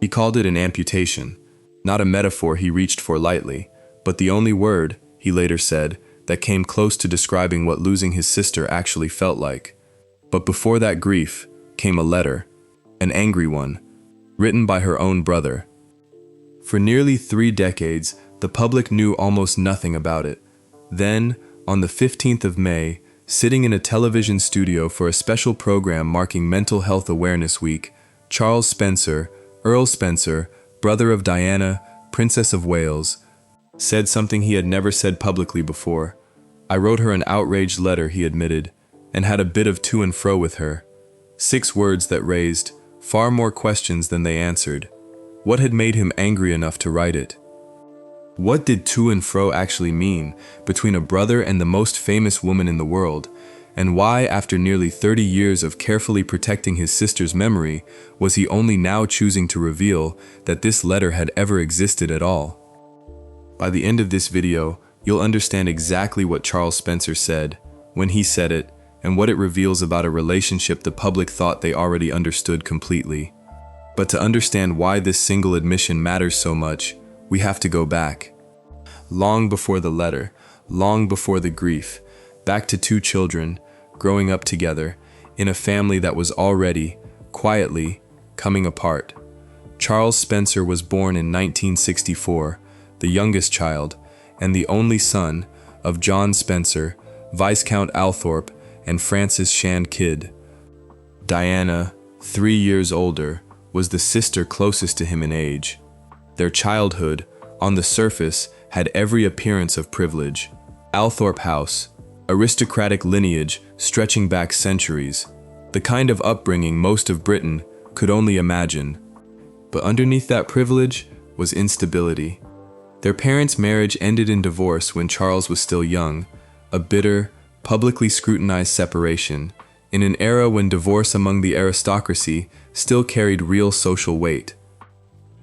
He called it an amputation, not a metaphor he reached for lightly, but the only word, he later said, that came close to describing what losing his sister actually felt like. But before that grief came a letter, an angry one, written by her own brother. For nearly 3 decades, the public knew almost nothing about it. Then, on the 15th of May, sitting in a television studio for a special program marking Mental Health Awareness Week, Charles Spencer, Earl Spencer, brother of Diana, Princess of Wales, said something he had never said publicly before. "I wrote her an outraged letter," he admitted, and had a bit of to and fro with her. 6 words that raised far more questions than they answered. What had made him angry enough to write it? What did to and fro actually mean between a brother and the most famous woman in the world? And why, after nearly 30 years of carefully protecting his sister's memory, was he only now choosing to reveal that this letter had ever existed at all? By the end of this video, you'll understand exactly what Charles Spencer said, when he said it, and what it reveals about a relationship the public thought they already understood completely. But to understand why this single admission matters so much, we have to go back. Long before the letter, long before the grief, back to 2 children, growing up together, in a family that was already, quietly, coming apart. Charles Spencer was born in 1964, the youngest child, and the only son of John Spencer, Viscount Althorp, and Frances Shand Kidd. Diana, 3 years older, was the sister closest to him in age. Their childhood, on the surface, had every appearance of privilege. Althorp House, aristocratic lineage stretching back centuries, the kind of upbringing most of Britain could only imagine. But underneath that privilege was instability. Their parents' marriage ended in divorce when Charles was still young, a bitter, publicly scrutinized separation, in an era when divorce among the aristocracy still carried real social weight.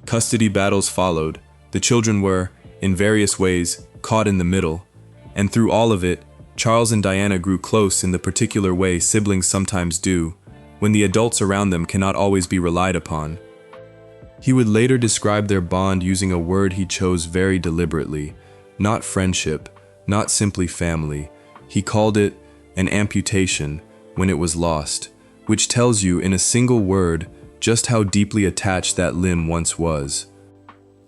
Custody battles followed. The children were, in various ways, caught in the middle, and through all of it, Charles and Diana grew close in the particular way siblings sometimes do, when the adults around them cannot always be relied upon. He would later describe their bond using a word he chose very deliberately, not friendship, not simply family. He called it an amputation when it was lost, which tells you in a single word just how deeply attached that limb once was.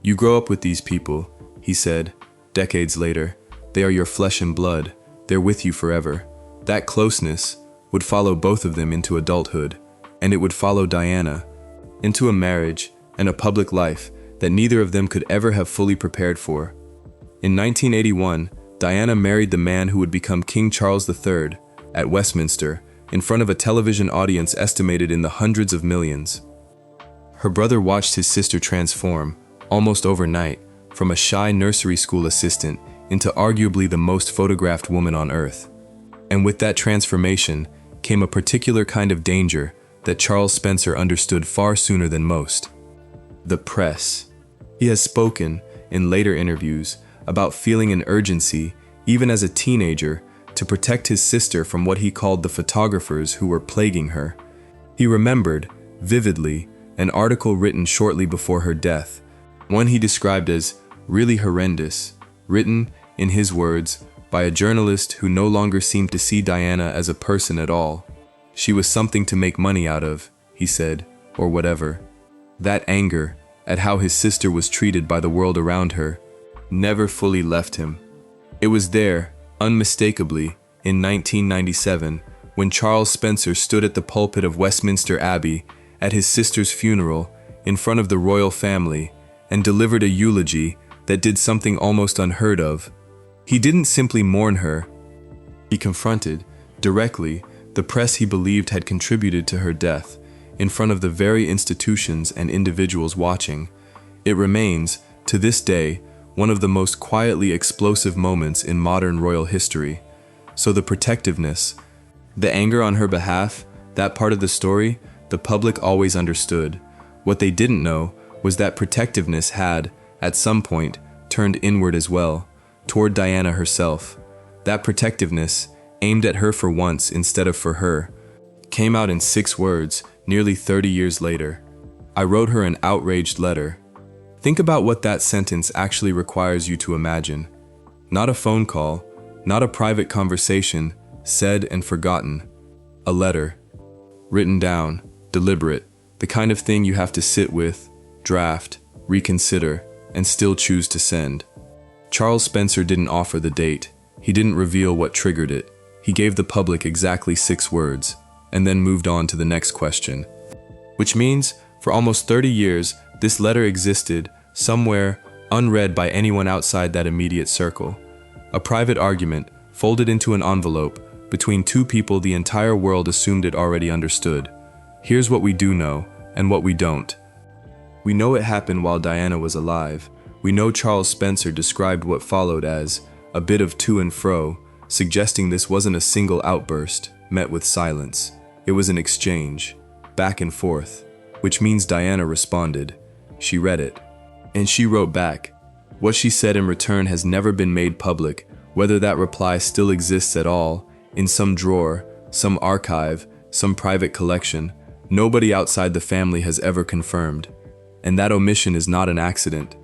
"You grow up with these people," he said, decades later. "They are your flesh and blood. They're with you forever." That closeness would follow both of them into adulthood, and it would follow Diana into a marriage and a public life that neither of them could ever have fully prepared for. In 1981, Diana married the man who would become King Charles III at Westminster, in front of a television audience estimated in the hundreds of millions. Her brother watched his sister transform, almost overnight, from a shy nursery school assistant into arguably the most photographed woman on earth. And with that transformation came a particular kind of danger that Charles Spencer understood far sooner than most: the press. He has spoken, in later interviews, about feeling an urgency, even as a teenager, to protect his sister from what he called the photographers who were plaguing her. He remembered, vividly, an article written shortly before her death, one he described as really horrendous, written, in his words, by a journalist who no longer seemed to see Diana as a person at all. She was something to make money out of, he said, or whatever. That anger at how his sister was treated by the world around her never fully left him. It was there, unmistakably, in 1997, when Charles Spencer stood at the pulpit of Westminster Abbey at his sister's funeral in front of the royal family and delivered a eulogy that did something almost unheard of. He didn't simply mourn her. He confronted, directly, the press he believed had contributed to her death, in front of the very institutions and individuals watching. It remains, to this day, one of the most quietly explosive moments in modern royal history. So the protectiveness, the anger on her behalf, that part of the story, the public always understood. What they didn't know was that protectiveness had, at some point, turned inward as well, toward Diana herself. That protectiveness, aimed at her for once instead of for her, came out in 6 words, nearly 30 years later. "I I wrote her an outraged letter. Think about what that sentence actually requires you to imagine. Not a phone call, not a private conversation, said and forgotten. A letter. Written down, deliberate, the kind of thing you have to sit with, draft, reconsider, and still choose to send. Charles Spencer didn't offer the date. He didn't reveal what triggered it. He gave the public exactly 6 words, and then moved on to the next question. Which means, for almost 30 years, this letter existed somewhere, unread by anyone outside that immediate circle. A private argument, folded into an envelope, between 2 people the entire world assumed it already understood. Here's what we do know, and what we don't. We know it happened while Diana was alive. We know Charles Spencer described what followed as a bit of to and fro, suggesting this wasn't a single outburst, met with silence. It was an exchange, back and forth, which means Diana responded. She read it, and she wrote back. What she said in return has never been made public, whether that reply still exists at all, in some drawer, some archive, some private collection. Nobody outside the family has ever confirmed. And that omission is not an accident.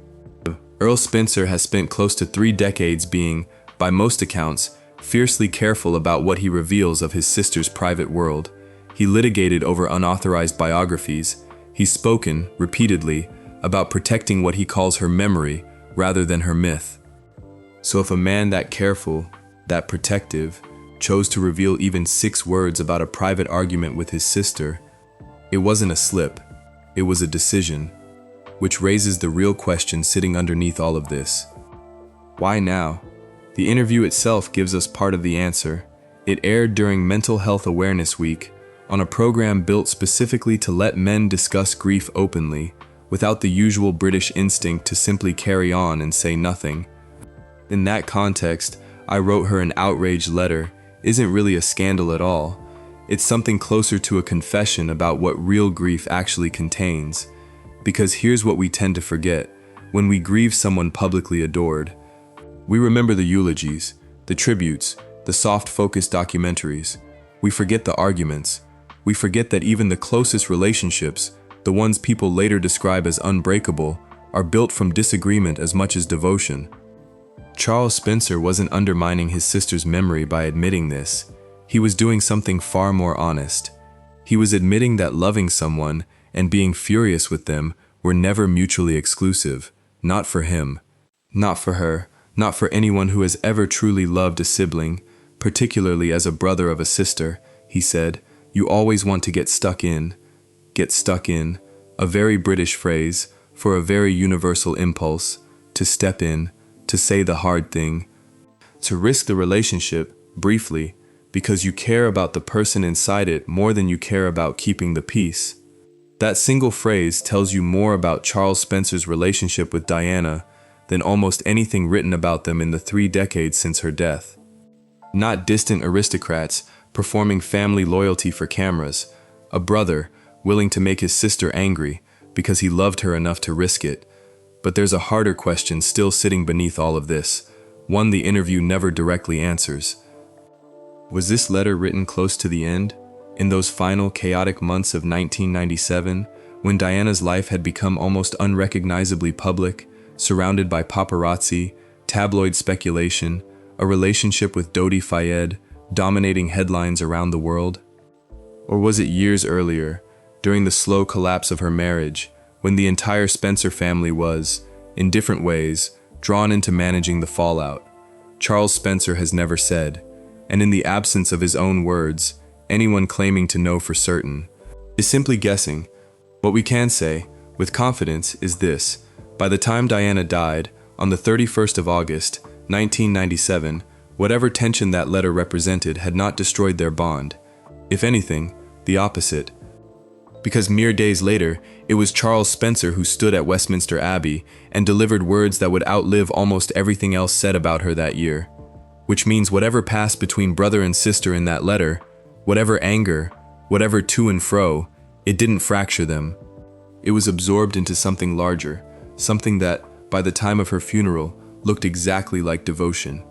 Earl Spencer has spent close to 3 decades being, by most accounts, fiercely careful about what he reveals of his sister's private world. He litigated over unauthorized biographies. He's spoken, repeatedly, about protecting what he calls her memory rather than her myth. So if a man that careful, that protective, chose to reveal even 6 words about a private argument with his sister, it wasn't a slip, it was a decision. Which raises the real question sitting underneath all of this. Why now? The interview itself gives us part of the answer. It aired during Mental Health Awareness Week, on a program built specifically to let men discuss grief openly, without the usual British instinct to simply carry on and say nothing. In that context, I wrote her an outraged letter isn't really a scandal at all. It's something closer to a confession about what real grief actually contains. Because here's what we tend to forget. When we grieve someone publicly adored, we remember the eulogies, the tributes, the soft-focused documentaries. We forget the arguments. We forget that even the closest relationships, the ones people later describe as unbreakable, are built from disagreement as much as devotion. Charles Spencer wasn't undermining his sister's memory by admitting this. He was doing something far more honest. He was admitting that loving someone and being furious with them were never mutually exclusive. Not for him, not for her, not for anyone who has ever truly loved a sibling, particularly as a brother of a sister. He said, "You always want to get stuck in, a very British phrase for a very universal impulse, to step in, to say the hard thing, to risk the relationship, briefly, because you care about the person inside it more than you care about keeping the peace." That single phrase tells you more about Charles Spencer's relationship with Diana than almost anything written about them in the 3 decades since her death. Not distant aristocrats performing family loyalty for cameras, a brother willing to make his sister angry because he loved her enough to risk it. But there's a harder question still sitting beneath all of this, one the interview never directly answers. Was this letter written close to the end? In those final chaotic months of 1997, when Diana's life had become almost unrecognizably public, surrounded by paparazzi, tabloid speculation, a relationship with Dodi Fayed dominating headlines around the world? Or was it years earlier, during the slow collapse of her marriage, when the entire Spencer family was, in different ways, drawn into managing the fallout? Charles Spencer has never said, and in the absence of his own words, anyone claiming to know for certain is simply guessing. What we can say, with confidence, is this. By the time Diana died, on the 31st of August, 1997, whatever tension that letter represented had not destroyed their bond. If anything, the opposite. Because mere days later, it was Charles Spencer who stood at Westminster Abbey and delivered words that would outlive almost everything else said about her that year. Which means whatever passed between brother and sister in that letter, whatever anger, whatever to and fro, it didn't fracture them. It was absorbed into something larger, something that, by the time of her funeral, looked exactly like devotion.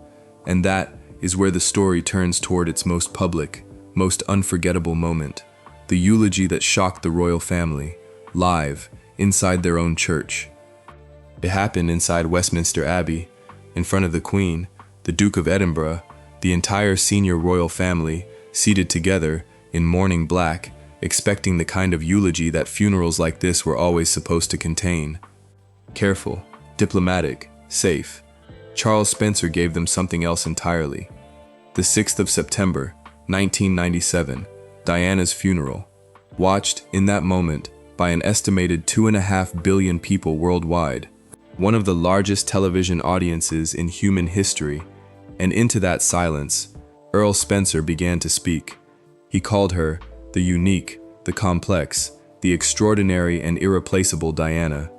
And that is where the story turns toward its most public, most unforgettable moment. The eulogy that shocked the royal family, live, inside their own church. It happened inside Westminster Abbey, in front of the Queen, the Duke of Edinburgh, the entire senior royal family, seated together in mourning black, expecting the kind of eulogy that funerals like this were always supposed to contain. Careful, diplomatic, safe. Charles Spencer gave them something else entirely. The 6th of September, 1997, Diana's funeral, watched in that moment by an estimated 2.5 billion people worldwide, one of the largest television audiences in human history, and into that silence, Earl Spencer began to speak. He called her the unique, the complex, the extraordinary and irreplaceable Diana.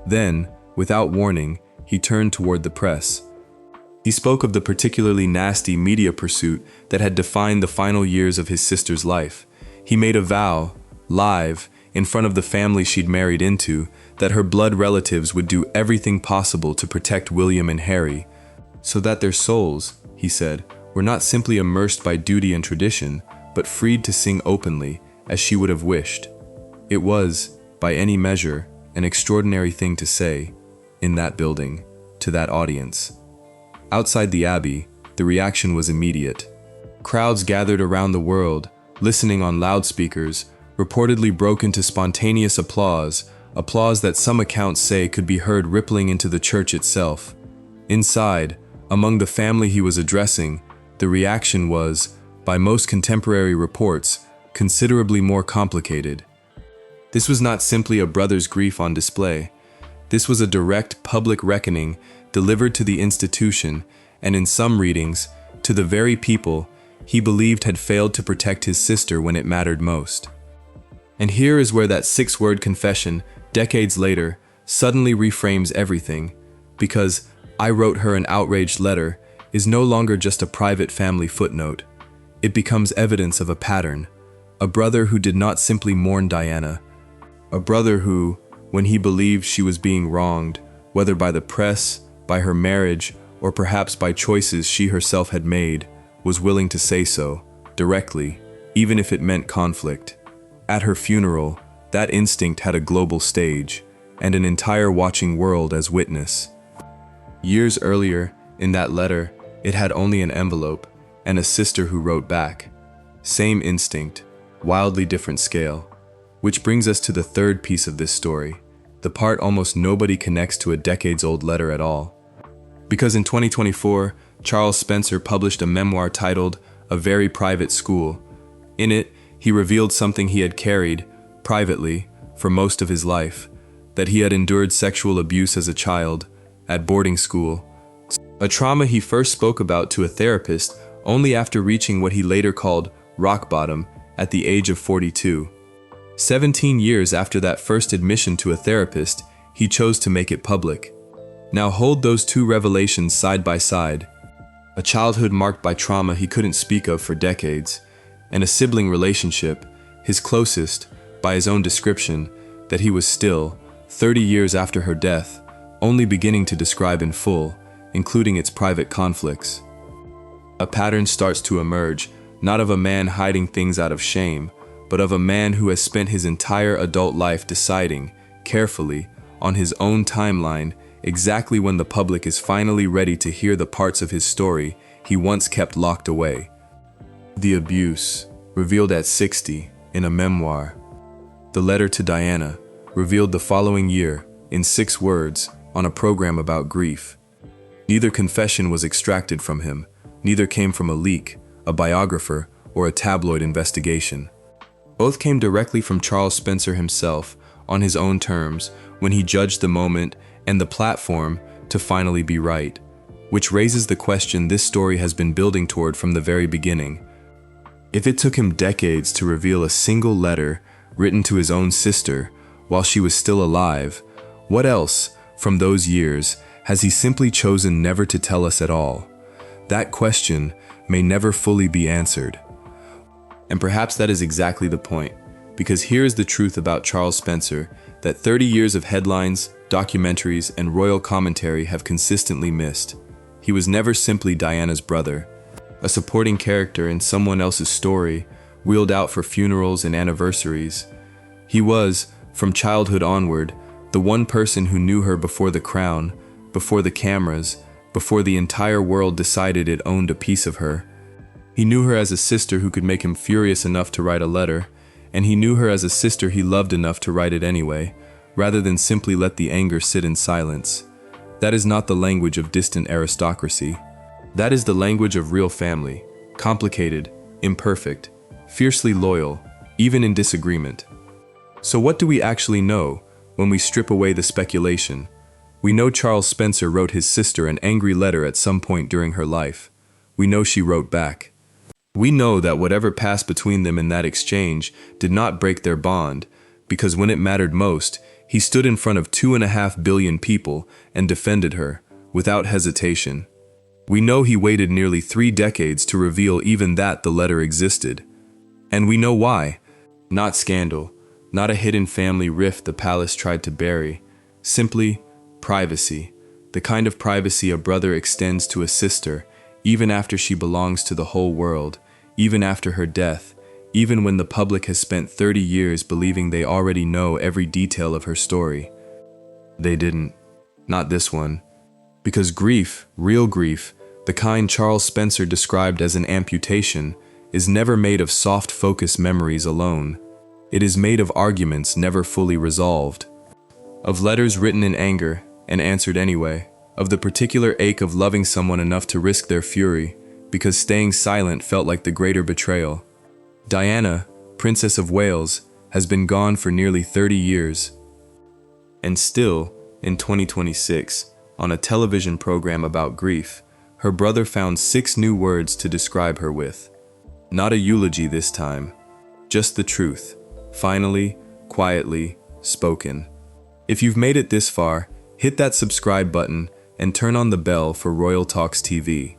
Then, without warning, he turned toward the press. He spoke of the particularly nasty media pursuit that had defined the final years of his sister's life. He made a vow, live, in front of the family she'd married into, that her blood relatives would do everything possible to protect William and Harry, so that their souls, he said, were not simply immersed by duty and tradition, but freed to sing openly, as she would have wished. It was, by any measure, an extraordinary thing to say, in that building, to that audience. Outside the Abbey, the reaction was immediate. Crowds gathered around the world, listening on loudspeakers, reportedly broke into spontaneous applause, applause that some accounts say could be heard rippling into the church itself. Inside, among the family he was addressing, the reaction was, by most contemporary reports, considerably more complicated. This was not simply a brother's grief on display. This was a direct public reckoning delivered to the institution, and in some readings, to the very people he believed had failed to protect his sister when it mattered most. And here is where that 6-word confession, decades later, suddenly reframes everything, because "I wrote her an outraged letter" is no longer just a private family footnote. It becomes evidence of a pattern, a brother who did not simply mourn Diana, a brother who, when he believed she was being wronged, whether by the press, by her marriage, or perhaps by choices she herself had made, was willing to say so, directly, even if it meant conflict. At her funeral, that instinct had a global stage, and an entire watching world as witness. Years earlier, in that letter, it had only an envelope, and a sister who wrote back. Same instinct, wildly different scale. Which brings us to the third piece of this story, the part almost nobody connects to a decades-old letter at all. Because in 2024, Charles Spencer published a memoir titled A Very Private School. In it, he revealed something he had carried, privately, for most of his life, that he had endured sexual abuse as a child, at boarding school, a trauma he first spoke about to a therapist only after reaching what he later called rock bottom at the age of 42. 17 years after that first admission to a therapist, he chose to make it public. Now hold those two revelations side by side. A childhood marked by trauma he couldn't speak of for decades, and a sibling relationship, his closest, by his own description, that he was still, 30 years after her death, only beginning to describe in full, including its private conflicts. A pattern starts to emerge, not of a man hiding things out of shame, but of a man who has spent his entire adult life deciding, carefully, on his own timeline, exactly when the public is finally ready to hear the parts of his story he once kept locked away. The abuse, revealed at 60, in a memoir. The letter to Diana, revealed the following year, in 6 words, on a program about grief. Neither confession was extracted from him, neither came from a leak, a biographer, or a tabloid investigation. Both came directly from Charles Spencer himself, on his own terms, when he judged the moment and the platform to finally be right, which raises the question this story has been building toward from the very beginning. If it took him decades to reveal a single letter written to his own sister while she was still alive, what else, from those years, has he simply chosen never to tell us at all? That question may never fully be answered. And perhaps that is exactly the point, because here is the truth about Charles Spencer that 30 years of headlines, documentaries, and royal commentary have consistently missed. He was never simply Diana's brother, a supporting character in someone else's story, wheeled out for funerals and anniversaries. He was, from childhood onward, The one person who knew her before the crown, before the cameras, before the entire world decided it owned a piece of her. He knew her as a sister who could make him furious enough to write a letter, and he knew her as a sister he loved enough to write it anyway, rather than simply let the anger sit in silence. That is not the language of distant aristocracy. That is the language of real family, complicated, imperfect, fiercely loyal, even in disagreement. So what do we actually know when we strip away the speculation? We know Charles Spencer wrote his sister an angry letter at some point during her life. We know she wrote back. We know that whatever passed between them in that exchange did not break their bond, because when it mattered most, he stood in front of 2.5 billion people and defended her, without hesitation. We know he waited nearly 3 decades to reveal even that the letter existed. And we know why. Not scandal, not a hidden family rift the palace tried to bury. Simply privacy, the kind of privacy a brother extends to a sister, even after she belongs to the whole world, even after her death, even when the public has spent 30 years believing they already know every detail of her story. They didn't. Not this one. Because grief, real grief, the kind Charles Spencer described as an amputation, is never made of soft focus memories alone. It is made of arguments never fully resolved, of letters written in anger and answered anyway, of the particular ache of loving someone enough to risk their fury, because staying silent felt like the greater betrayal. Diana, Princess of Wales, has been gone for nearly 30 years. And still, in 2026, on a television program about grief, her brother found 6 new words to describe her with. Not a eulogy this time, just the truth, finally, quietly, spoken. If you've made it this far, hit that subscribe button and turn on the bell for Royal Talks TV.